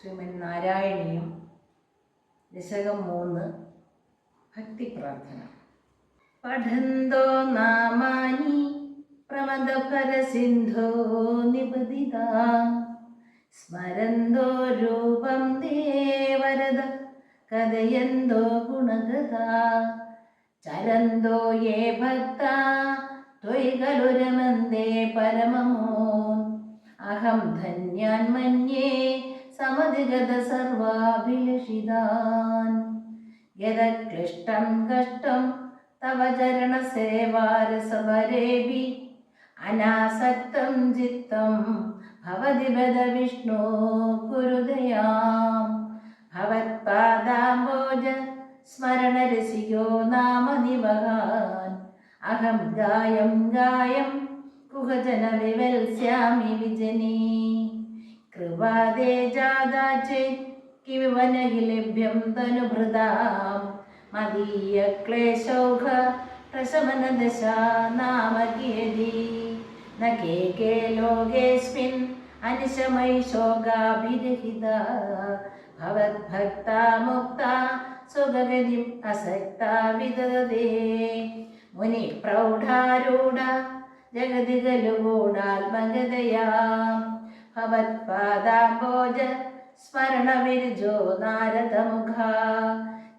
ശ്രീമന്നാരായണീയം ദശകം 3 ഭക്തിപ്രാർത്ഥന. പഠന്തോ നാമാനി പ്രമദഫലസിന്ധോ നിപതിതാ സ്മരന്തോ രൂപം ദേവരദ കഥയന്തോ ഗുണഗതാ ചരന്തോ യേ ഭക്താ ത്വയി ഖലു രമന്തേ പരമമോ അഹം ധന്യാൻ മന്യേ സമധിഗത സർവാഭിലഷിതാൻ യദക്ലിഷ്ടം കഷ്ടം തവ ചരണസേവാരസവരേഭി അനാസക്തം ചിത്തം ഭവതി ബദ വിഷ്ണോ ഗുരുദയാം ഭവത്പാദാംബോജ സ്മരണരസികോ നാമ നിവഹാൻ അഹം ഗായം ഗായം കുഹജന വിവത്സ്യാമി വിജനീ കൃപാദേ ജാതാ ചേത് കിവിവനഹി ലഭ്യം തനുഭൃതാം മദീയ ക്ലേശൗഘ പ്രശമനദശാ നാമ കിയതി ന കേ ലോകേസ്മിൻ അനിശമൈ ശോകാഭിരഹിതാ ഭവദ്ഭക്താ മുക്താ സുഖഗതിം അസക്താ വിദദതേ മുനി പ്രൗഢാരൂഢ ജഗതി ഖലു ഗൂഢാത്മഗതയാ ഭവത്പാദാംബോജ സ്മരണവിരുജോ നാരദമുഖാ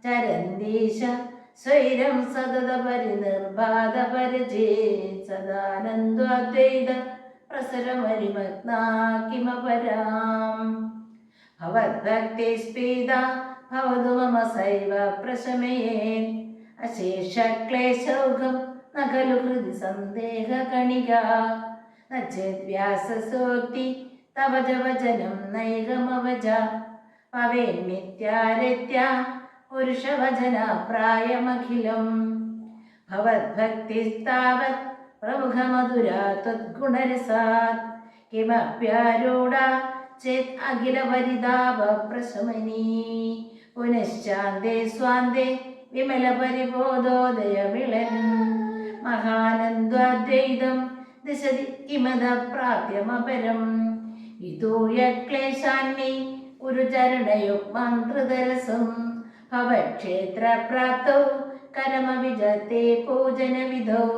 ചരന്തീശ സ്വൈരം സതത പരിനിർബാധ പരിചേ സദാനന്ദാദ്വൈത പ്രസരമരിമഗ്നാ കിമപരാം ഭവദ്ഭക്തിസ്പീത ഭവതു മമ സൈവ പ്രശമയേൻ അശേഷക്ലേശൗഘം ന ഖലു ഹൃദി സന്ദേഹകണികാ ന ചേദ്വ്യാസസോക്തി തവ ജവചനം നൈകമവജ ഭവേന്മിത്യാരത്യ പുരുഷവചനാപ്രായമഖിലം ഭവദ്ഭക്തിസ്താവത് പ്രമുഖമധുരാ ത്വദ്ഗുണരസാത് കിമപ്യാരൂഢാ ചേത് അഖിലപരിതാപ പ്രശമനീ പുനശ്ചാന്തേ സ്വാന്തേ വിമലപരിബോധോദയമിളൻ മഹാനന്ദാദ്വൈതം ദിശതി കിമത പ്രാപ്യമപരം വിദൂയ ക്ലേശാന്മി ഗുരുചരണയുഗ്മന്ത്രതരസം ഭവക്ഷേത്രപ്രാപ്തൗ കരമവിജത്തെ പൂജനവിധൗ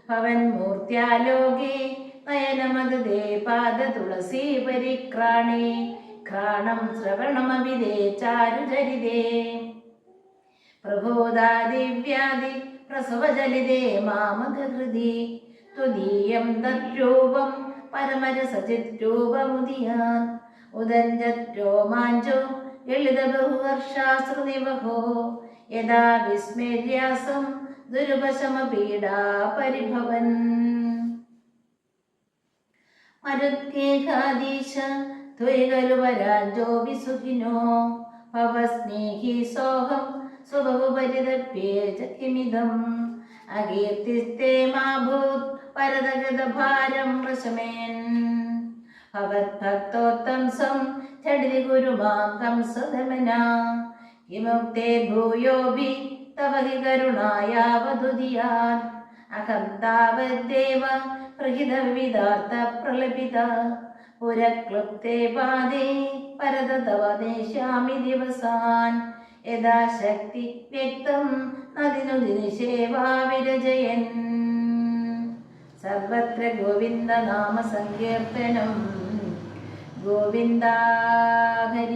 ഭവന്മൂർത്യാലോകേ നയനമദതേ പാദതുളസീ പരിക്രാണേ ഘ്രാണം ശ്രവണമവിദേ ചാരുചരിതേ പ്രബോധാദിവ്യാധി പ്രസവജലിതേ മാമകഹൃദി ത്വദീയം തദ്രൂപം പരമരസചിത്രൂപമുദിയാൻ ഉദഞ്ചരോമാഞ്ചോ ലളിതബഹുവർഷാശ്രുതിവഹോ യഥാ വിസ്മേര്യാസം ദുരുപശമപീഡാ പരിഭവൻ മരുത്കേഹാദീശ ത്വയി ഖലു വരാഞ്ജോ വിസുഖിനോ ഭവസ്നേഹി സോഹം സ്വബഹുപരിതപ്യേച കിമിദം അകീർത്തിസ്തേ മാഭൂത് പരതഗതഭാരം പ്രശമേൻ ഭവദ്ഭക്തോത്തംസം ചടിതി ഗുരുമാം കംസദമനാ കിമുക്തേ ഭൂയോഭി തവ ഹി കരുണായാവതുദിയാൻ അഹം താവദ്ദേവ പ്രഹിതവിദാർത്ഥ പ്രലപിത പുരക്ലുപ്തേ പാദേ പരത തവ നേഷ്യാമി ദിവസാൻ യഥാ ശക്തി വ്യക്തം നദിനുദിനി സേവാ വിരജയൻ സർവത്ര ഗോവിന്ദ നാമ സങ്കീർത്തനം ഗോവിന്ദ ഹരി